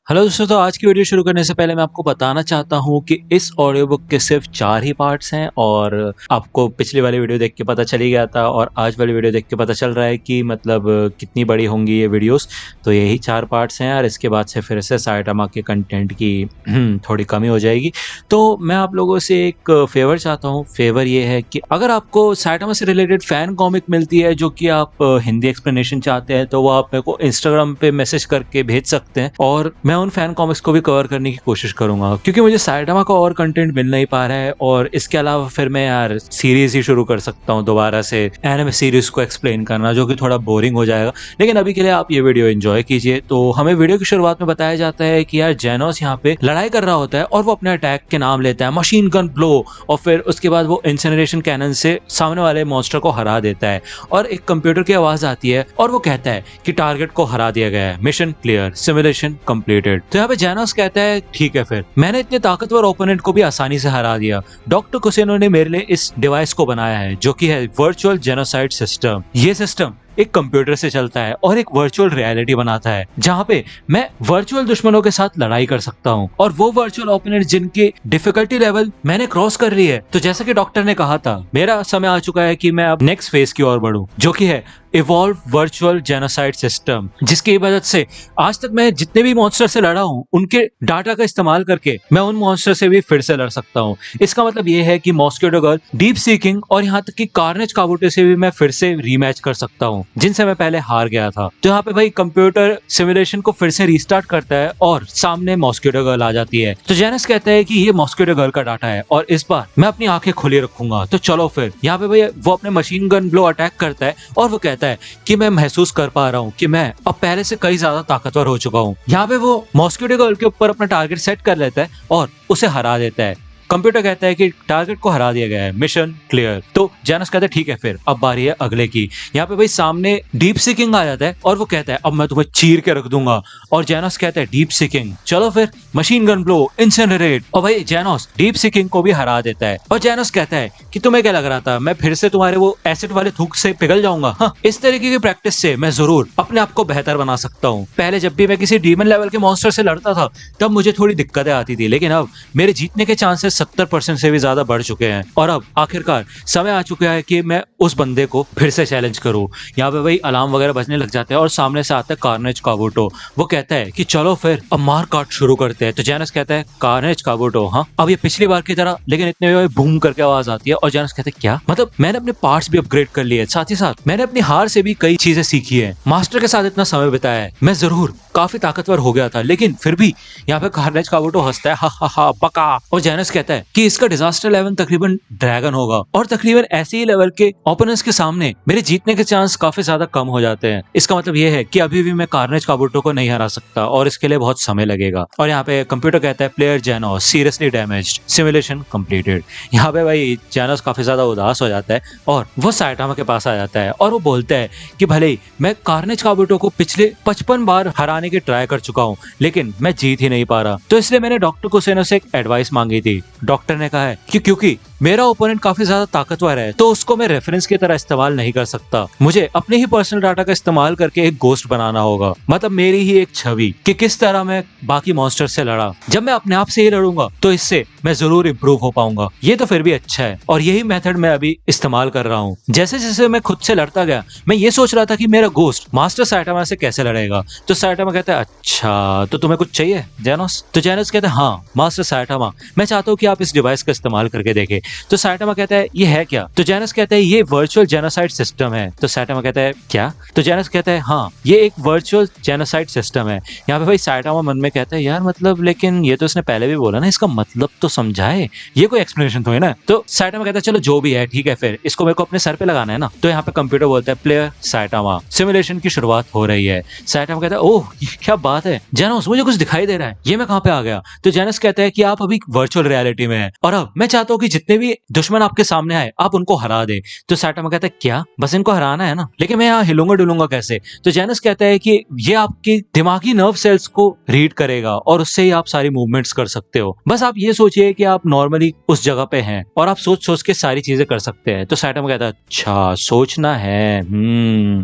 Hello दोस्तों, तो आज की वीडियो शुरू करने से पहले मैं आपको बताना चाहता हूँ कि इस ऑडियो बुक के सिर्फ 4 ही पार्ट्स हैं और आपको पिछली वाली वीडियो देख के पता चल ही गया था और आज वाली वीडियो देख के पता चल रहा है कि मतलब कितनी बड़ी होंगी ये वीडियोस। तो यही 4 पार्ट्स हैं और इसके बाद से फिर से साइटामा के कंटेंट की थोड़ी कमी हो जाएगी। तो मैं आप लोगों से एक फेवर चाहता हूँ। फेवर ये है कि अगर आपको साइटामा से रिलेटेड फैन कॉमिक मिलती है जो कि आप हिंदी एक्सप्लेनेशन चाहते हैं, तो वो आप मेरे को इंस्टाग्राम पे मैसेज करके भेज सकते हैं और मैं उन फैन कॉमिक्स को भी कवर करने की कोशिश करूंगा, क्योंकि मुझे साइटामा का और कंटेंट मिल नहीं पा रहा है। और इसके अलावा फिर मैं यार सीरीज ही शुरू कर सकता हूँ, दोबारा से एनिमे सीरीज को एक्सप्लेन करना, जो कि थोड़ा बोरिंग हो जाएगा। लेकिन अभी के लिए आप ये वीडियो एंजॉय कीजिए। तो हमें वीडियो की शुरुआत में बताया जाता है कि यार जेनोस यहाँ पे लड़ाई कर रहा होता है और वो अपने अटैक के नाम लेता है मशीन गन ब्लो, और फिर उसके बाद वो इंसिनरेशन कैनन से सामने वाले मॉन्स्टर को हरा देता है और एक कंप्यूटर की आवाज आती है और वो कहता है कि टारगेट को हरा दिया गया है, मिशन क्लियर, सिमुलेशन कंप्लीटेड। तो यहाँ पे जेनोस कहता है ठीक है, फिर मैंने इतने ताकतवर ओपोनेंट को भी आसानी से हरा दिया। डॉक्टर कुसेनो ने मेरे लिए इस डिवाइस को बनाया है जो कि है वर्चुअल जेनोसाइड सिस्टम। ये सिस्टम एक कंप्यूटर से चलता है और एक वर्चुअल रियलिटी बनाता है जहां पे मैं वर्चुअल दुश्मनों के साथ लड़ाई कर सकता हूं, और वो वर्चुअल ओपोनेंट जिनकी डिफिकल्टी लेवल मैंने क्रॉस कर ली है। तो जैसा कि डॉक्टर ने कहा था, मेरा समय आ चुका है कि मैं अब नेक्स्ट फेज की ओर बढ़ूं, जो कि है इवॉल्व वर्चुअल जेनोसाइड सिस्टम, जिसकी मदद से आज तक मैं जितने भी मॉन्स्टर से लड़ा हूं उनके डाटा का इस्तेमाल करके मैं उन मॉन्स्टर से भी फिर से लड़ सकता हूं। इसका मतलब ये है कि मॉस्किटो गर्ल, डीप सीकिंग और यहाँ तक कि कार्नेज काबूटे से भी मैं फिर से रीमैच कर सकता हूँ जिनसे मैं पहले हार गया था। तो यहाँ पे भाई कंप्यूटर सिमुलेशन को फिर से रीस्टार्ट करता है और सामने मॉस्किटो गर्ल आ जाती है। तो जेनस कहता है कि ये मॉस्किटो गर्ल का डाटा है और इस बार मैं अपनी आंखें खुली रखूंगा। तो चलो फिर यहाँ पे भाई वो अपने मशीन गन ब्लो अटैक करता है और वो कहता है कि मैं महसूस कर पा रहा हूँ कि मैं अब पहले से कई ज्यादा ताकतवर हो चुका हूँ। यहाँ पे वो मॉस्किटो गर्ल के ऊपर अपना टारगेट सेट कर लेता है और उसे हरा देता है। कंप्यूटर कहता है कि टारगेट को हरा दिया गया है, मिशन क्लियर। तो जेनस कहता है ठीक है, फिर अब बारी है अगले की। यहाँ पे भाई सामने डीप सीकिंग आ जाता है और वो कहता है अब मैं तुम्हें चीर के रख दूंगा। और जेनस कहता है डीप सीकिंग, चलो फिर मशीन गन ब्लो, इंसिनरेट। और भाई जेनस डीप सीकिंग को भी हरा देता है और जेनस कहता है कि तुम्हें क्या लग रहा था मैं फिर से तुम्हारे वो एसिड वाले थूक से पिघल जाऊंगा? हाँ, इस तरीके की प्रैक्टिस से मैं जरूर अपने आप को बेहतर बना सकता हूँ। पहले जब भी मैं किसी डीमन लेवल के मॉन्स्टर से लड़ता था तब मुझे थोड़ी दिक्कतें आती थी, लेकिन अब मेरे जीतने के चांसेस 70% से भी ज्यादा बढ़ चुके हैं और अब आखिरकार समय आ चुका है कि मैं उस बंदे को फिर से चैलेंज करूं। यहाँ पे भाई अलार्म वगैरह बजने लग जाते हैं और सामने से आता है कार्नेज काबूटो। वो कहता है कि चलो फिर अब मार काट शुरू करते हैं। तो जेनस कहता है कार्नेज काबूटो, हाँ अब ये पिछली बार की तरह, लेकिन इतने में बूम करके आवाज आती है और जेनस कहते हैं क्या मतलब? मैंने अपने पार्ट्स भी अपग्रेड कर लिए, साथ ही साथ मैंने अपनी हार से भी कई चीजें सीखी है, मास्टर के साथ इतना समय बिताया है, मैं जरूर काफी ताकतवर हो गया था, लेकिन फिर भी। यहाँ पे कार्नेज काबूटो हंसता है, हा हा हा बका। और जेनस कहता है कि इसका डिजास्टर लेवल तकरीबन ड्रैगन होगा और तकरीबन ऐसे ही लेवल के ओपोनेंट्स के सामने मेरे जीतने के चांस काफी ज्यादा कम हो जाते हैं। इसका मतलब ये है कि अभी भी मैं कार्नेज काबूटो को नहीं हरा सकता और इसके लिए बहुत समय लगेगा। और यहाँ पे कंप्यूटर कहता है player जेनोस seriously damaged, simulation completed. यहाँ पे भाई जेनोस काफी ज्यादा उदास हो जाता है और वो साइटामा के पास आ जाता है और वो बोलता है कि भले ही मैं कार्नेज काबूटो को पिछले 55 बार हराने की ट्राई कर चुका हूँ, लेकिन मैं जीत ही नहीं पा रहा। तो इसलिए मैंने डॉक्टर कुसेनो से एक एडवाइस मांगी थी। डॉक्टर ने कहा है कि क्योंकि मेरा ओपोनेंट काफी ज्यादा ताकतवर है तो उसको मैं रेफरेंस की तरह इस्तेमाल नहीं कर सकता, मुझे अपने ही पर्सनल डाटा का इस्तेमाल करके एक गोस्ट बनाना होगा, मतलब मेरी ही एक छवि कि किस तरह मैं बाकी मॉन्स्टर से लड़ा। जब मैं अपने आप से ही लड़ूंगा तो इससे मैं जरूर इंप्रूव हो पाऊंगा। ये तो फिर भी अच्छा है और यही मेथड मैं अभी इस्तेमाल कर रहा हूँ। जैसे जैसे मैं खुद से लड़ता गया मैं ये सोच रहा था कि मेरा गोस्ट मास्टर साइटामा से कैसे लड़ेगा। तो साइटामा कहता है अच्छा तो तुम्हें कुछ चाहिए जेनोस? तो जेनोस कहता है हाँ मास्टर साइटामा, मैं चाहता हूँ कि आप इस डिवाइस का इस्तेमाल करके देखें। तो साइटामा कहता है ये है क्या? तो जेनस कहता है ये वर्चुअल जेनोसाइड सिस्टम है। तो साइटामा कहता है क्या? तो जेनस कहता है हाँ ये एक वर्चुअल जेनोसाइड सिस्टम है। यहाँ पे भाई साइटामा मन में कहता है यार मतलब, लेकिन ये तो इसने पहले भी बोला ना, इसका मतलब तो समझाए, ये कोई एक्सप्लेनेशन तो है ना। तो साइटामा कहता है चलो जो भी है ठीक है, फिर इसको मेरे को अपने सर पे लगाना है ना। तो यहाँ पे कंप्यूटर बोलता है प्लेयर साइटामा, सिमुलेशन की शुरुआत हो रही है। साइटामा कहता है ओह ये क्या बात है जेनोस, मुझे कुछ दिखाई दे रहा है, ये मैं कहाँ पे आ गया? तो जेनस कहता है कि आप अभी वर्चुअल रियलिटी में है और अब मैं चाहता हूँ कि जितने भी दुश्मन आपके सामने आए आप उनको हरा दे। तो सैटामा कहता है क्या बस इनको हराना है ना, लेकिन मैं यहाँ हिलूंगा डुलूंगा कैसे। तो जेनस कहता है कि ये आपकी दिमागी नर्व सेल्स को रीड करेगा और उससे ही आप सारी मूवमेंट्स कर सकते हो। बस आप ये सोचिए कि आप नॉर्मली उस जगह पे हैं और आप सोच सोच के सारी चीजें कर सकते हैं। तो सैटामा कहता है अच्छा सोचना है।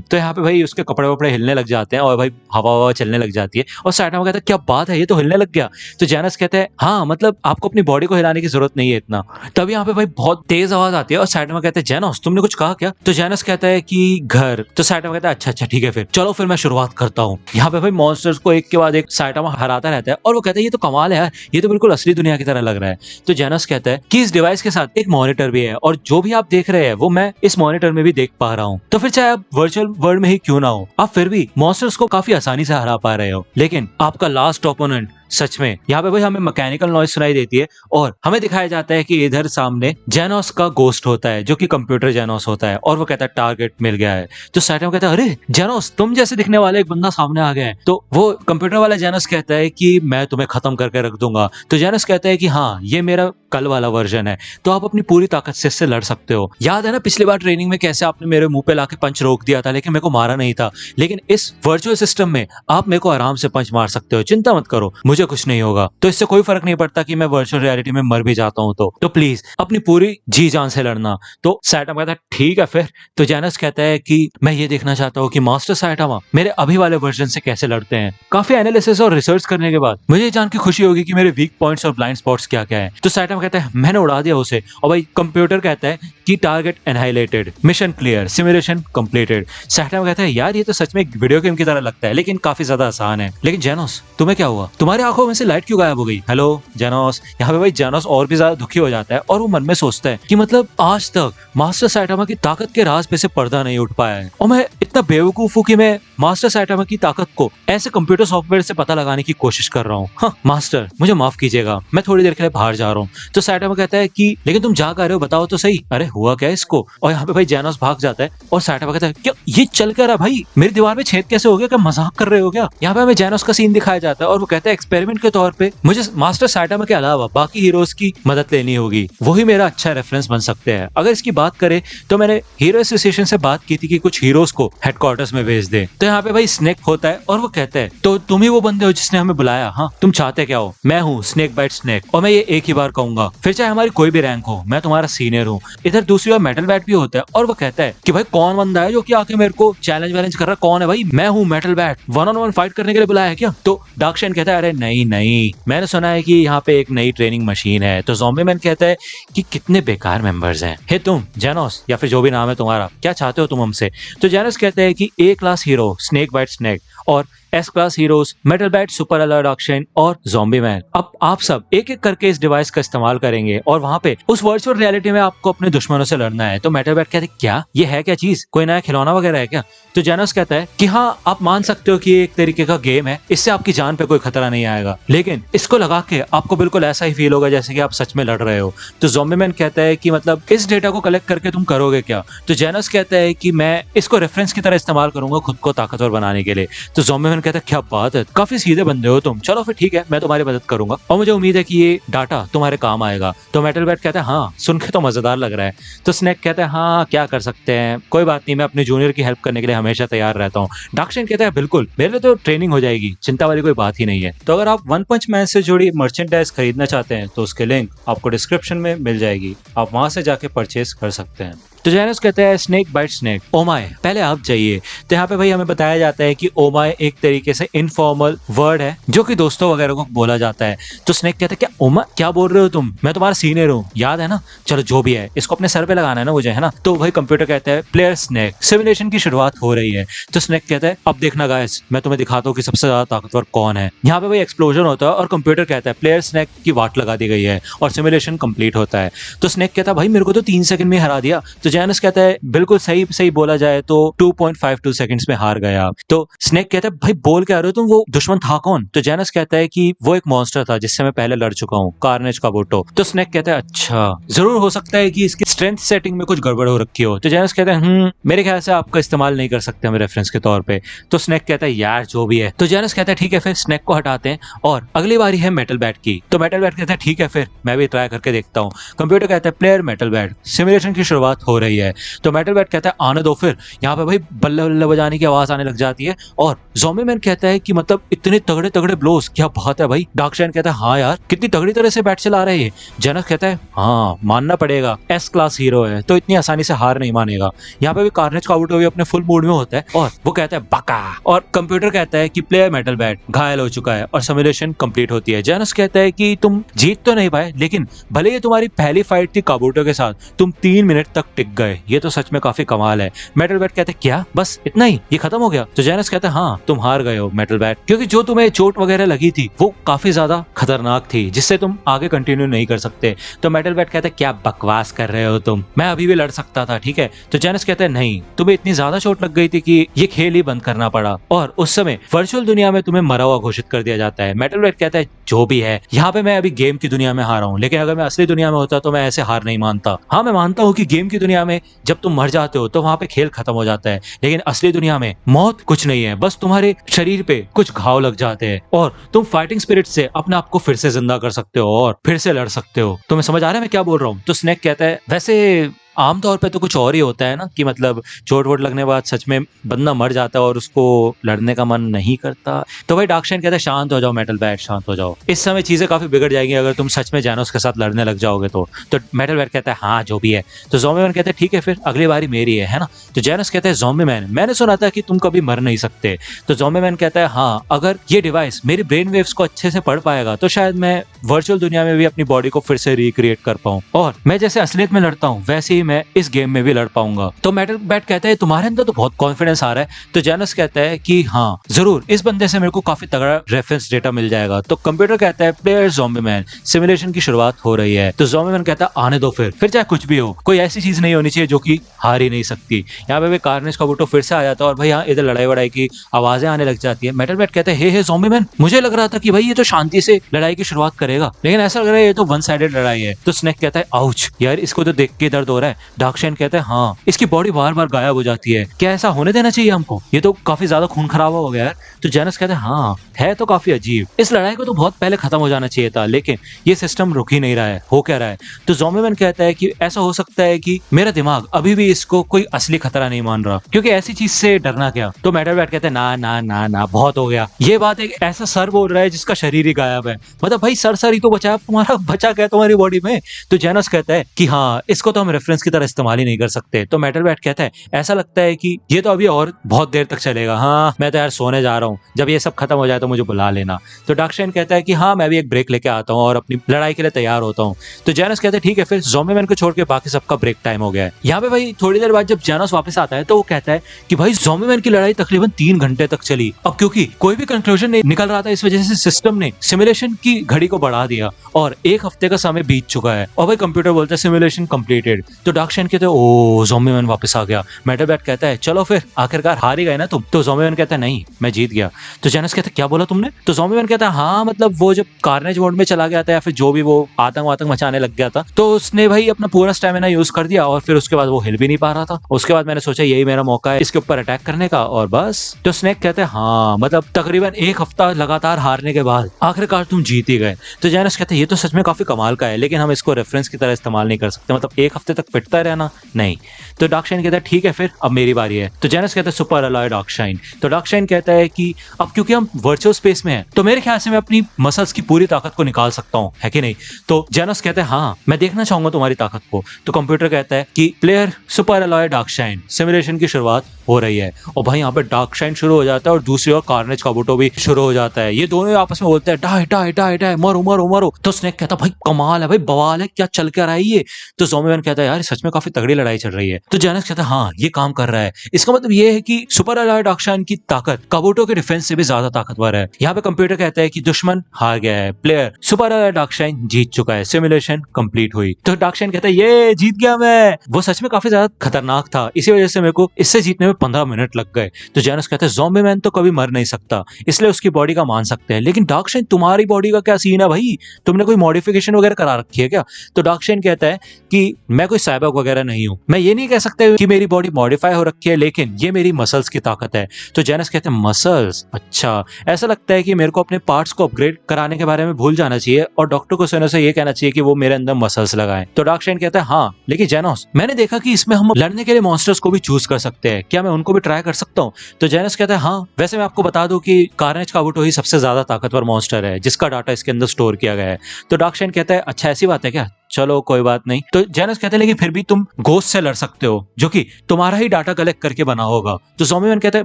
तो यहाँ पे भाई उसके कपड़े वपड़े हिलने लग जाते हैं और भाई हवा हवा चलने लग जाती है और सैटामा कहता है क्या बात है ये तो हिलने लग गया। तो जेनस कहता है हाँ मतलब आपको अपनी बॉडी को हिलाने की जरूरत नहीं है इतना। तब यहाँ पे भाई बहुत तेज आवाज आती है और सैटामा कहता है जेनस तुमने कुछ कहा क्या। तो जेनस कहता है कि घर। तो सैटामा कहता है अच्छा अच्छा ठीक है फिर चलो फिर मैं शुरुआत करता हूँ। यहाँ पे भाई मॉन्स्टर्स को एक के बाद एक सैटामा हराता रहता है और वो कहता है ये तो कमाल है यार, ये तो बिल्कुल असली दुनिया की तरह लग रहा है। तो जेनस कहता है कि इस डिवाइस के साथ एक मॉनिटर भी है और जो भी आप देख रहे हैं वो मैं इस मॉनिटर में भी देख पा रहा हूँ। तो फिर चाहे आप वर्चुअल वर्ल्ड में ही क्यों ना हो आप फिर भी मॉन्स्टर्स को काफी आसानी से हरा पा रहे हो। लेकिन आपका लास्ट ओपोनेंट सच में यहाँ पे भाई हमें मैकेनिकल नॉइज सुनाई देती है और हमें दिखाया जाता है कि इधर सामने जेनोस का गोस्ट होता है जो कि कंप्यूटर जेनोस होता है और वो कहता है टारगेट मिल गया है। तो सैटामा कहता है अरे जेनोस तुम जैसे दिखने वाला एक बंदा सामने आ गया है। तो वो कंप्यूटर वाला जेनोस कहता है कि मैं तुम्हें खत्म करके रख दूंगा। तो जेनोस कहता है कि हाँ ये मेरा कल वाला वर्जन है तो आप अपनी पूरी ताकत से इससे लड़ सकते हो। याद है ना पिछली बार ट्रेनिंग में कैसे आपने मेरे मुंह पे लाके पंच रोक दिया था लेकिन मेरे को मारा नहीं था, लेकिन इस वर्चुअल सिस्टम में आप मेरे को आराम से पंच मार सकते हो, चिंता मत करो मुझे कुछ नहीं होगा। तो इससे कोई फर्क नहीं पड़ता कि मैं वर्चुअल रियलिटी में मर भी जाता हूं तो प्लीज अपनी पूरी जी जान से लड़ना। तो सैटामा कहता है ठीक है फिर। तो जेनस कहता है कि मैं ये देखना चाहता हूँ कि मास्टर सैटामा मेरे अभी वाले वर्जन से कैसे लड़ते हैं। काफी एनालिसिस और रिसर्च करने के बाद मुझे जान के खुशी होगी कि मेरे वीक पॉइंट्स और ब्लाइंड स्पॉट्स क्या क्या है। तो सैटामा कहता है मैंने उड़ा दिया उसे। और भाई कंप्यूटर कहता है कि target annihilated, mission clear, simulation completed. Saitama कहता है यार ये तो सच में एक वीडियो गेम की तरह लगता है लेकिन काफी ज्यादा आसान है। लेकिन जेनोस तुम्हें क्या हुआ, तुम्हारी आंखों में से लाइट क्यों गायब हो गई। हेलो जेनोस। यहाँ पे भाई जेनोस और भी ज्यादा दुखी हो जाता है और वो मन में सोचता है कि मतलब आज तक मास्टर सैटामा की ताकत के राज पे से पर्दा नहीं उठ पाया है और मैं इतना बेवकूफ हूँ कि मैं मास्टर सैटामा की ताकत को ऐसे कंप्यूटर सॉफ्टवेयर से पता लगाने की कोशिश कर रहा हूँ। हाँ मास्टर मुझे माफ कीजिएगा मैं थोड़ी देर के लिए बाहर जा रहा हूँ। तो सैटामा कहता है कि लेकिन तुम जा कर रहे हो बताओ तो सही, अरे हुआ क्या इसको। और यहाँ पे भाई जेनोस भाग जाता है और सैटामा कहता है क्या ये चल क्या रहा भाई, मेरी दीवार में छेद कैसे हो गया, क्या मजाक कर रहे हो क्या। यहाँ पे हमें जेनोस का सीन दिखाया जाता है और वो कहता है एक्सपेरिमेंट के तौर पे मुझे मास्टर सैटामा के अलावा बाकी हीरोज की मदद लेनी होगी, वही मेरा अच्छा रेफरेंस बन सकते हैं। अगर इसकी बात करें तो मैंने हीरो एसोसिएशन से बात की थी कि कुछ हीरोज को हेडक्वार्टर्स में भेज दे। तो यहाँ पे भाई स्नेक होता है और वो कहता है तो तुम ही वो बंदे हो जिसने हमें बुलाया, हाँ तुम चाहते क्या हो। मैं हूँ स्नेक बाइट स्नेक और मैं ये एक ही बार कहूंगा फिर चाहे हमारी कोई भी रैंक हो मैं तुम्हारा सीनियर हूँ। इधर दूसरी ओर मेटल बैट भी होता है और वो कहता है कि भाई कौन बंदा है जो कि आके मेरे को चैलेंज वैलेंज कर रहा है, कौन है भाई। मैं हूँ मेटल बैट, 1-on-1 फाइट करने के लिए बुलाया है क्या। तो डार्कशाइन कहता है अरे नहीं नहीं मैंने सुना है कि यहाँ पे एक नई ट्रेनिंग मशीन है। तो ज़ॉम्बी मैन कहता है कि कितने बेकार मेंबर्स हैं, हे तुम जेनोस या फिर जो भी नाम है तुम्हारा क्या चाहते हो तुम हमसे। तो जेनोस कहता है कि A class hero snake bite snake और S class heroes metal bat, super alert auction और ज़ॉम्बी मैन, अब आप सब एक एक करके इस डिवाइस का इस्तेमाल करेंगे और वहां पे उस वर्चुअल रियलिटी में आपको अपने दुश्मनों से लड़ना है। तो मेटल बैट कहते हैं क्या ये है क्या चीज, कोई नया खिलौना वगैरह है क्या। तो जेनोस कहता है कि हाँ आप मान सकते हो कि ये एक तरीके का गेम है, इससे आपकी जान पे कोई खतरा नहीं आएगा, लेकिन इसको लगा के आपको बिल्कुल ऐसा ही फील होगा जैसे कि आप सच में लड़ रहे हो। तो ज़ॉम्बी मैन कहता है कि मतलब इस डेटा को कलेक्ट करके तुम करोगे क्या। तो जेनोस कहता है कि मैं इसको रेफरेंस की तरह इस्तेमाल करूंगा खुद को ताकतवर बनाने के लिए। तो ज़ॉम्बी मैन कहता है क्या बात है, काफी सीधे बंदे हो तुम, चलो फिर ठीक है मैं तुम्हारी मदद करूंगा और मुझे उम्मीद है कि ये डाटा तुम्हारे काम आएगा। तो मेटल बैट कहता है हाँ सुन के तो मजेदार लग रहा है। तो स्नेक कहता है हाँ क्या कर सकते हैं, कोई बात नहीं मैं अपने जूनियर की हेल्प करने के लिए हमेशा तैयार रहता हूँ। डार्कशाइन कहता है बिल्कुल मेरे लिए तो ट्रेनिंग हो जाएगी, चिंता वाली कोई बात ही नहीं है। तो अगर आप वन पंच मैन से जुड़ी मर्चेंडाइज खरीदना चाहते हैं तो उसके लिंक आपको डिस्क्रिप्शन में मिल जाएगी, आप वहां से जाके परचेज कर सकते हैं। तो जेनोस कहता है स्नेक बाइट स्नेक ओमाय पहले आप जाइए। तो यहाँ पे भाई हमें बताया जाता है कि ओमाय एक तरीके से इनफॉर्मल वर्ड है जो कि दोस्तों वगैरह को बोला जाता है। तो स्नेक कहता है क्या ओमा क्या बोल रहे हो तुम, मैं तुम्हारा सीनियर हूँ याद है ना, चलो जो भी है इसको अपने सर पे लगाना है ना मुझे, है ना। तो भाई कंप्यूटर कहता है प्लेयर स्नेक सिमुलेशन की शुरुआत हो रही है। तो स्नेक कहता है अब देखना गाइस मैं तुम्हें दिखाता हूँ कि सबसे ज्यादा ताकतवर कौन है। यहाँ पे भाई एक्सप्लोजन होता है और कंप्यूटर कहता है प्लेयर स्नेक की वाट लगा दी गई है और सिमुलेशन कंप्लीट होता है। तो स्नेक कहता है भाई मेरे को तो 3 सेकंड में हरा दिया। तो तो जैनस कहता है बिल्कुल सही सही बोला जाए तो 2.52 सेकंड्स में हार गया। तो स्नेक कहता है भाई बोल के आ रहे हो तुम, वो दुश्मन था कौन? तो जैनस कहता है कि वो एक मॉन्स्टर था जिससे मैं पहले लड़ चुका हूँ, कार्नेज काबूटो। तो स्नेक कहता है अच्छा, जरूर हो सकता है कि इसकी स्ट्रेंथ सेटिंग में कुछ गड़बड़ हो रखी हो। तो जैनस कहता है मेरे ख्याल से आपका इस्तेमाल नहीं कर सकते हम रेफरेंस के तौर पे। तो स्नेक कहता है यार जो भी है। तो जैनस कहता है ठीक है, फिर स्नेक को हटाते हैं और अगली बारी है मेटल बैट की। तो मेटल बैट कहता है ठीक है, फिर मैं भी ट्राई करके देखता हूँ। कंप्यूटर कहता है प्लेयर मेटल बैट, सिमुलेशन की शुरुआत हो रही है। तो मेटल बैट कहता है आने दो। फिर यहाँ पे भाई बल्ले बल्ले बजाने की आवाज आने लग जाती है और ज़ॉम्बी मैन कहता है कि मतलब इतने तगड़े तगड़े ब्लोस, क्या बात है भाई। डार्कशाइन कहता है हाँ यार कितनी तगड़ी तरह से बैट चला रहे हैं। जनक कहता है हाँ मानना पड़ेगा, एस क्लास हीरो है तो इतनी आसानी से हार नहीं मानेगा। यहाँ पे भी कार्नेज काबूटो भी अपने फुल मूड में होता है और वो कहता है बका। और कंप्यूटर कहता है कि प्लेयर मेटल बैट घायल हो चुका है और सिमुलेशन कंप्लीट होती है। जेनस कहता है कि तुम जीत तो नहीं पाए, लेकिन भले ये तुम्हारी पहली फाइट थी काबूटो के साथ, तुम 3 मिनट तक टिक गए, ये तो सच में काफी कमाल है। मेटल बैट कहते हैं क्या बस इतना ही, ये खत्म हो गया? तो जेनस कहता है हाँ तुम हार गए हो मेटल बैट, क्योंकि जो तुम्हें चोट वगैरह लगी थी वो काफी ज्यादा खतरनाक थी जिससे तुम आगे कंटिन्यू नहीं कर सकते। तो मेटल बैट कहता है क्या बकवास कर रहे हो तुम, मैं अभी भी लड़ सकता था, ठीक है। तो जेनस कहता है नहीं, तुम्हें इतनी ज्यादा चोट लग गई थी कि ये खेल ही बंद करना पड़ा और उस समय वर्चुअल दुनिया में तुम्हें मरा हुआ घोषित कर दिया जाता है। मेटल बैट कहता है जो भी है, यहाँ पे मैं अभी गेम की दुनिया में हारा हूँ, लेकिन अगर मैं असली दुनिया में होता तो मैं ऐसे हार नहीं मानता। हाँ मैं मानता हूँ कि गेम की दुनिया में जब तुम मर जाते हो तो वहां पे खेल खत्म हो जाता है, लेकिन असली दुनिया में मौत कुछ नहीं है, बस तुम्हारे शरीर पे कुछ घाव लग जाते हैं और तुम फाइटिंग स्पिरिट से अपने आप को फिर से जिंदा कर सकते हो और फिर से लड़ सकते हो। तुम्हें समझ आ रहा है मैं क्या बोल रहा हूँ? तो स्नेक कहता है वैसे आमतौर पे तो कुछ और ही होता है ना, कि मतलब चोट वोट लगने के बाद सच में बंदा मर जाता है और उसको लड़ने का मन नहीं करता। तो भाई डार्कशाइन कहता है शांत हो जाओ मेटल बैट, शांत हो जाओ, इस समय चीजें काफी बिगड़ जाएंगी अगर तुम सच में जानो उसके साथ लड़ने लग जाओगे तो मेटल बैट कहता है हाँ जो भी है। तो ज़ॉम्बी मैन कहता है ठीक है फिर अगली बारी मेरी है ना। तो जेनस कहता है ज़ॉम्बी मैन मैंने सुना था कि तुम कभी मर नहीं सकते। तो ज़ॉम्बी मैन कहता है हाँ, अगर ये डिवाइस मेरी ब्रेन वेव्स को अच्छे से पढ़ पाएगा तो शायद मैं वर्चुअल दुनिया में भी अपनी बॉडी को फिर से रिक्रिएट कर पाऊं और मैं जैसे असलियत में लड़ता हूं वैसे ही मैं इस गेम में भी लड़ पाऊंगा। तो मेटल बैट कहता है तुम्हारे अंदर तो बहुत कॉन्फिडेंस आ रहा है। तो जेनस कहता है कि हाँ जरूर, इस बंदे से मेरे को काफी तगड़ा रेफरेंस डेटा मिल जाएगा। तो कंप्यूटर कहता है प्लेयर ज़ॉम्बी मैन, सिमुलेशन की शुरुआत हो रही है। तो ज़ॉम्बी मैन कहता है आने दो फिर चाहे कुछ भी हो, कोई ऐसी चीज नहीं होनी चाहिए जो कि हार ही नहीं सकती। यहाँ पे भी कार्नेज काबूटो फिर से आ जाता है और भाई यहाँ इधर लड़ाई वड़ाई की आवाजें आने लग जाती है। मेटल बैट कहता है हे ज़ॉम्बी मैन, मुझे लग रहा था कि भाई ये तो शांति से लड़ाई की शुरुआत करेगा, लेकिन ऐसा लग रहा है ये तो वन साइडेड लड़ाई है। तो स्नेक कहता है आउच यार, इसको तो देख के दर्द हो रहा है। डार्कशाइन कहता है हाँ, इसकी बॉडी बार बार गायब हो जाती है, क्या ऐसा होने देना चाहिए हमको? ये तो काफी ज्यादा खून खराबा हो गया है। तो जेनस कहता है हाँ है तो काफी अजीब, इस लड़ाई को तो बहुत पहले खत्म हो जाना चाहिए था, लेकिन ये सिस्टम रुक ही नहीं रहा है, हो क्या रहा है? तो ज़ॉम्बी मैन कहता है कि ऐसा हो सकता है कि मेरा दिमाग अभी भी इसको कोई असली खतरा नहीं मान रहा, क्योंकि ऐसी चीज से डरना क्या। तो मेटल बैट कहते हैं ना ना ना ना बहुत हो गया, ये बात एक ऐसा सर बोल रहा है जिसका शरीर ही गायब है, मतलब भाई सर ही तो बचा, तुम्हारा बचा क्या तुम्हारी बॉडी में? तो जेनस कहता है कि हाँ इसको तो हम रेफरेंस की तरह इस्तेमाल ही नहीं कर सकते। तो मेटल बैट कहता है ऐसा लगता है कि ये तो अभी और बहुत देर तक चलेगा, हाँ मैं तो यार सोने जा रहा हूँ, जब ये सब खत्म हो जाए तो मुझे बुला लेना। तो डार्कशाइन कहता है कि हाँ मैं भी एक ब्रेक लेके आता हूँ और अपनी लड़ाई के लिए तैयार होता हूँ। तो जेनस कहते हैं ठीक है फिर ज़ॉम्बी मैन को छोड़ के बाकी सबका ब्रेक टाइम हो गया है। यहाँ पे भाई थोड़ी देर बाद जब जेनस वापस आता है तो वो कहता है कि भाई ज़ॉम्बी मैन की लड़ाई तकरीबन 3 घंटे तक चली। अब क्योंकि कोई भी कंक्लूजन नहीं निकल रहा था, इस वजह से सिस्टम ने सिमुलेशन की घड़ी को बढ़ा दिया और 1 हफ्ते का समय बीत चुका है। और भाई कंप्यूटर बोलता है सिमुलेशन कंप्लीटेड। तो डार्कशाइन कहते हैं ओ ज़ॉम्बी मैन वापस आ गया। मेटल बैट कहता है चलो फिर आखिरकार हार ही गए ना तुम। तो ज़ॉम्बी मैन कहता है नहीं मैं जीत गया। तो जेनस कहता है क्या बोला तुमने? तो ज़ॉम्बी मैन कहता है हाँ मतलब वो जब कार्नेज मोड में चला गया था या फिर जो भी वो आतंक मचाने लग गया था, तो उसने भाई अपना पूरा स्टैमिना यूज कर दिया और फिर उसके बाद वो हिल भी नहीं पा रहा था। उसके बाद मैंने सोचा यही मेरा मौका है इसके ऊपर अटैक करने का और बस। तो स्नेक कहते हैं हाँ मतलब तकरीबन 1 हफ्ता लगातार हारने के बाद आखिरकार तुम जीत ही गए। तो जेनस कहते हैं ये तो सच में काफी कमाल का है, लेकिन हम इसको रेफरेंस की तरह इस्तेमाल नहीं कर सकते, मतलब 1 हफ्ते तक पिटता रहना नहीं। तो डार्कशाइन कहता है ठीक है फिर अब मेरी बारी है। तो जेनस कहता है सुपर अलॉय डार्कशाइन। तो डार्कशाइन कहता है कि अब क्योंकि हम वर्चुअल स्पेस में हैं तो मेरे ख्याल से मैं अपनी मसल्स की पूरी ताकत को निकाल सकता हूँ, है कि नहीं? तो जेनस कहता है हाँ मैं देखना चाहूंगा तुम्हारी ताकत को। तो कंप्यूटर कहता है कि प्लेयर सुपर अलॉय डार्कशाइन, सिमुलेशन की शुरुआत हो रही है। और भाई यहाँ पे डार्कशाइन शुरू हो जाता है और दूसरी ओर कार्नेज काबूटो भी शुरू हो जाता है। ये दोनों आपस में बोलते हैं डाई डाई डाई डाई, मरो मरो मरो। तो स्नेक कहता भाई कमाल है भाई, बवाल है, क्या चल क्या रहा है ये। तो ज़ॉम्बी मैन कहता है यार सच में काफी तगड़ी लड़ाई चल रही है। तो जेनस कहता है हाँ ये काम कर रहा है, इसका मतलब ये है कि सुपर एलॉय डार्कशाइन की ताकत काबूटो के डिफेंस से भी ज्यादा ताकतवर है। यहाँ पे कंप्यूटर कहता है कि दुश्मन हार गया है, प्लेयर सुपर एलॉय डार्कशाइन जीत चुका है, सिमुलेशन कंप्लीट हुई। तो डार्कशाइन कहता है ये जीत गया मैं। वो सच में काफी ज्यादा खतरनाक था, इसी वजह से मेरे को इससे जीतने में 15 मिनट लग गए। तो जेनस कहता है ज़ॉम्बी मैन तो कभी मर नहीं सकता, इसलिए उसकी बॉडी का मान सकते हैं, लेकिन डार्कशाइन तुम्हारी बॉडी का क्या सीन है भाई, तुमने कोई मॉडिफिकेशन वगैरह करा रखी है क्या। तो डार्कशाइन कहता है कि मैं कोई साइबॉर्ग वगैरह नहीं हूं, मैं ये नहीं कह सकता कि मेरी बॉडी मॉडिफाई हो रखी है, लेकिन ये मेरी मसल्स की ताकत है। तो जेनस कहते हैं मसल्स, अच्छा ऐसा लगता है कि मेरे को अपने पार्ट्स को अपग्रेड कराने के बारे में भूल जाना चाहिए और डॉक्टर को सोने से ये कहना चाहिए कि वो मेरे अंदर मसल्स लगाएं। तो डार्कशाइन कहता है हाँ लेकिन जेनोस मैंने देखा कि इसमें हम लड़ने के लिए मॉन्स्टर्स को भी चूज कर सकते हैं, क्या मैं उनको भी ट्राई कर सकता हूँ। तो जेनस कहता है हाँ वैसे मैं आपको बता दूं कि कार्नेज काबूटो ही सबसे ज्यादा ताकतवर मॉन्स्टर है जिसका डाटा इसके अंदर स्टोर किया गया है। तो डार्कशाइन कहता है अच्छा ऐसी बात है क्या, चलो कोई बात नहीं। तो जेनस कहते हैं लेकिन फिर भी तुम गोस्ट से लड़ सकते हो जो कि तुम्हारा ही डाटा कलेक्ट करके बना होगा। तो ज़ॉम्बी मैन कहता है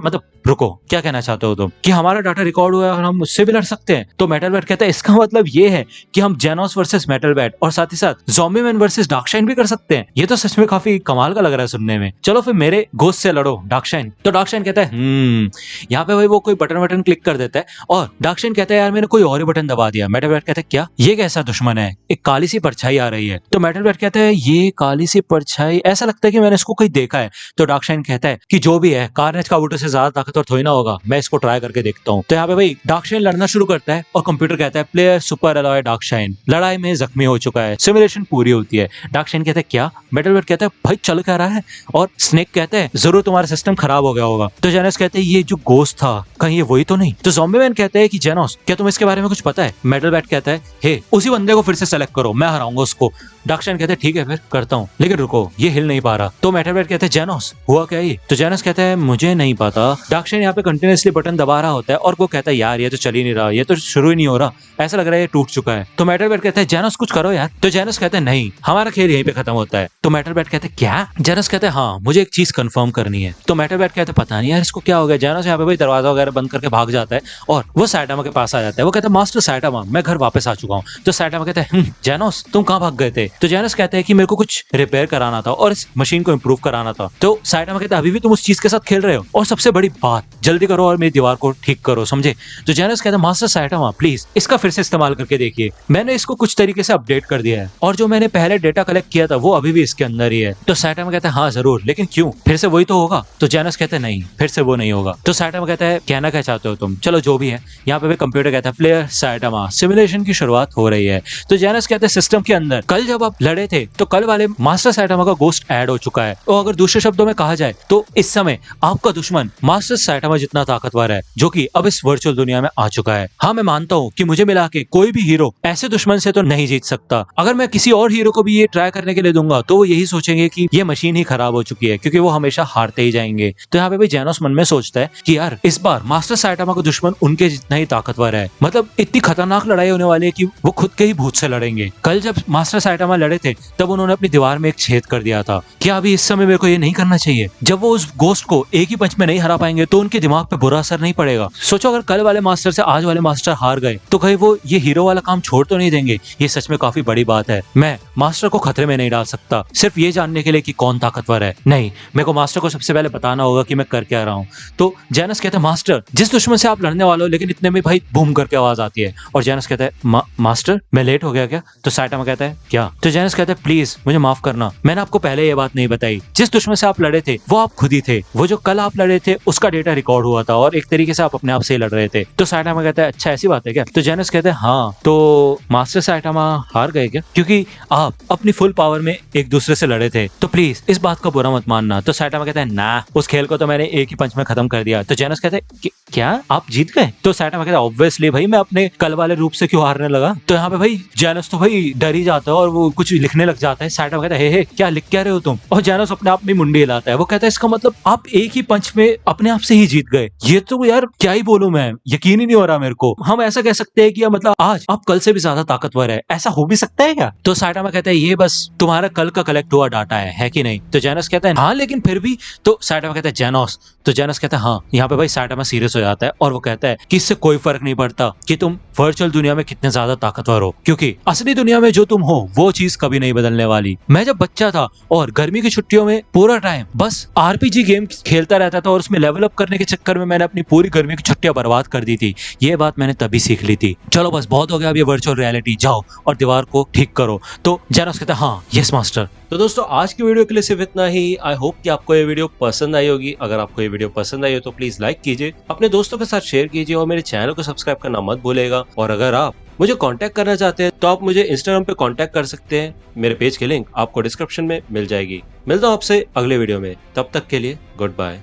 मतलब रुको क्या कहना चाहते हो तुम कि हमारा डाटा रिकॉर्ड हुआ है और हम उससे भी लड़ सकते हैं। तो मेटल बैट कहता है इसका मतलब ये है कि हम जेनोस वर्सेस मेटल बैट और साथ ही साथ ज़ॉम्बी मैन वर्सेस डार्कशाइन भी कर सकते हैं। ये तो सच में काफी कमाल का लग रहा है सुनने में, चलो फिर मेरे गोस्ट से लड़ो डार्कशाइन। तो डार्कशाइन कहता है यहाँ पे भाई वो कोई बटन क्लिक कर देता है और डार्कशाइन कहता है यार मैंने कोई और ही बटन दबा दिया। मेटल बैट कहता है क्या, ये कैसा दुश्मन है, एक काली सी परछाई आ रही है। तो मेटल बैट कहता है ये काली सी परछाई, ऐसा लगता है कि मैंने इसको कहीं देखा है। तो डार्कशाइन कहता है कि जो भी है कार्नेज काबूटो से ज्यादा ताकतवर थोड़ी ना होगा, मैं इसको ट्राई करके देखता हूँ। तो यहाँ पे भाई डार्कशाइन लड़ना शुरू करता है और कंप्यूटर कहता है प्लेयर सुपर एलॉय डार्कशाइन लड़ाई में जख्मी हो चुका है, सिमुलेशन पूरी होती है। डार्कशाइन कहता है क्या, मेटल बैट कहता है भाई चल क्या रहा है, और स्नेक कहता है जरूर तुम्हारा सिस्टम खराब हो गया होगा। तो जेनस कहते हैं ये जो गोस्ट था कहीं ये वही तो नहीं। तो ज़ॉम्बी मैन कहते हैं कि जेनोस क्या तुम इसके बारे में कुछ पता है। मेटल बैट कहता है हे उसी बंदे को फिर से सेलेक्ट करो, मैं हराऊंगा उसको। डार्कशाइन कहते हैं ठीक है फिर करता हूँ, लेकिन रुको ये हिल नहीं पा रहा। तो मेटल बैट कहते हैं जेनोस हुआ क्या ये। तो जेनस कहता है मुझे नहीं पता। डार्कशाइन यहाँ पे कंटिन्यूअसली बटन दबा रहा होता है और वो कहता है यार ये तो चल ही नहीं रहा, ये तो शुरू ही नहीं हो रहा, ऐसा लग रहा है ये टूट चुका है। तो मेटल बैट कहता है जेनोस कुछ करो यार। तो जेनस कहते हैं नहीं हमारा खेल यहीं पे खत्म होता है। तो मेटल बैट कहते हैं क्या। जेनस कहते हैं हाँ मुझे एक चीज कंफर्म करनी है। तो मेटल बैट कहते हैं पता नहीं यार इसको क्या हो गया। जेनस यहाँ पे भाई दरवाजा वगैरह बंद करके भाग जाता है और वो साइटामा के पास आ जाता है। वो कहता है मास्टर साइटामा मैं घर वापस आ चुका हूँ। तो साइटामा कहता है जेनोस तुम कहाँ भाग गए थे। तो जेनस कहते हैं कि मेरे को कुछ रिपेयर कराना था और इस मशीन को इम्प्रूव कराना था। तो साइटामा कहता है अभी भी तुम उस चीज के साथ खेल रहे हो, और सबसे बड़ी बात जल्दी करो और मेरी दीवार को ठीक करो समझे। तो जेनस कहता है मास्टर साइटामा प्लीज इसका फिर से इस्तेमाल करके देखिए, मैंने इसको कुछ तरीके से अपडेट कर दिया है और जो मैंने पहले डेटा कलेक्ट किया था वो अभी भी इसके अंदर ही है। तो साइटामा कहता है हाँ जरूर, लेकिन क्यों, फिर से वही तो होगा। तो जेनस कहते हैं नहीं फिर से वो नहीं होगा। तो साइटामा कहता है कहना क्या चाहते हो तुम, चलो जो भी है। यहाँ पे कंप्यूटर कहता है प्लेयर साइटामा सिमुलेशन की शुरुआत हो रही है। तो जेनस कहते हैं सिस्टम के अंदर कल जब आप लड़े थे तो कल वाले मास्टर साइटामा का गोस्ट ऐड हो चुका है, और अगर दूसरे शब्दों में कहा जाए तो इस समय आपका दुश्मन मास्टर साइटामा जितना ताकतवर है जो कि अब इस वर्चुअल दुनिया में आ चुका है। हाँ मैं मानता हूँ कि मुझे मिला के कोई भी हीरो ऐसे दुश्मन से तो नहीं जीत सकता। अगर मैं किसी और हीरो को भी ये ट्राई करने के लिए दूंगा तो वो यही सोचेंगे कि ये मशीन ही खराब हो चुकी है, क्योंकि वो हमेशा हारते ही जाएंगे। तो यहाँ पे भी जेनोस मन में सोचता है कि यार इस बार मास्टर साइटामा का दुश्मन उनके जितना ही ताकतवर है, मतलब इतनी खतरनाक लड़ाई होने वाली है कि वो खुद के ही भूत से लड़ेंगे। कल जब मास्टर साइटामा लड़े थे तब उन्होंने अपनी दीवार में एक छेद कर दिया था, क्या अभी इस समय मेरे को ये नहीं करना चाहिए। जब वो उस गोस्ट को एक ही पंच में नहीं हरा पाएंगे तो उनके दिमाग पे बुरा असर नहीं पड़ेगा। सोचो अगर कल वाले मास्टर से आज वाले मास्टर हार गए तो कहीं वो ये हीरो वाला काम छोड़ तो नहीं देंगे। ये सच में काफी बड़ी बात है। मैं मास्टर को खतरे में नहीं डाल सकता सिर्फ ये जानने के लिए कि कौन ताकतवर है, नहीं मेरे को मास्टर को सबसे पहले बताना होगा कि मैं कर क्या रहा हूँ। तो जेनस कहता है मास्टर जिस दुश्मन से आप लड़ने वाले हो, लेकिन इतने में भाई बूम करके आवाज आती है और जेनस कहता है मास्टर मैं लेट हो गया क्या। तो साइटामा कहता है क्या। तो जेनस कहता है प्लीज मुझे माफ करना, मैंने आपको पहले ये बात नहीं बताई। जिस दुश्मन से आप लड़े थे वो आप खुद ही थे, वो जो कल आप लड़े थे उसका डेटा रिकॉर्ड हुआ था और एक तरीके से आप अपने आप से लड़ रहे थे। तो साइटामा कहता है अच्छा ऐसी बात है क्या। तो जेनस कहते हैं हाँ। तो मास्टर साइटामा हार गए क्या, क्योंकि आप अपनी फुल पावर में एक दूसरे से लड़े थे, तो प्लीज इस बात का बुरा मत मानना। तो साइटामा कहता है ना उस खेल को तो मैंने एक ही पंच में खत्म कर दिया। तो जेनस कहते हैं क्या आप जीत गए। तो साइटामा कहता है ऑब्वियसली भाई मैं अपने कल वाले रूप से क्यों हारने लगा। तो यहाँ पे भाई जेनस तो भाई डर ही जाता है और वो वो कुछ लिखने लग जाता है। साइटामा कहता है हे क्या लिख क्या रहे हो तुम, और जेनोस अपने आप में मुंडी हिलाता है। वो कहता है इसका मतलब आप एक ही पंच में अपने आप से ही जीत गए। ये तो यार क्या ही बोलूं मैं, यकीन ही नहीं हो रहा मेरे को। हम ऐसा कह सकते हैं कि मतलब आज आप कल से भी ज्यादा ताकतवर है, ऐसा हो भी सकता है क्या? तो साइटामा कहता है ये बस तुम्हारा कल का कलेक्ट हुआ डाटा है कि नहीं? तो जेनोस कहता है हाँ लेकिन फिर भी। तो साइटामा कहता है जेनोस, तो जेनोस कहता है हाँ। यहाँ पे भाई साइटामा सीरियस हो जाता है और वो कहता है कि इससे कोई फर्क नहीं पड़ता कि तुम वर्चुअल दुनिया में कितने ज्यादा ताकतवर हो, क्योंकि असली दुनिया में जो तुम हो वो चीज कभी नहीं बदलने वाली। मैं जब बच्चा था और गर्मी की छुट्टियों में पूरा टाइम बस आरपीजी गेम खेलता रहता था और उसमें लेवल अप करने के चक्कर में मैंने अपनी पूरी गर्मी की छुट्टियां बर्बाद कर दी थी। ये बात मैंने तभी सीख ली थी। चलो बस बहुत हो गया अब ये वर्चुअल रियलिटी, जाओ और दीवार को ठीक करो। तो जेनोस कहता है हाँ यस मास्टर। तो दोस्तों आज की वीडियो के लिए सिर्फ इतना ही। आई होप कि आपको ये वीडियो पसंद आई होगी। अगर आपको ये वीडियो पसंद आई हो तो प्लीज लाइक कीजिए, अपने दोस्तों के साथ शेयर कीजिए और मेरे चैनल को सब्सक्राइब करना मत भूलेगा। और अगर आप मुझे कांटेक्ट करना चाहते हैं तो आप मुझे इंस्टाग्राम पे कांटेक्ट कर सकते हैं। मेरे पेज की लिंक आपको डिस्क्रिप्शन में मिल जाएगी। मिलता हूँ आपसे अगले वीडियो में, तब तक के लिए गुड बाय।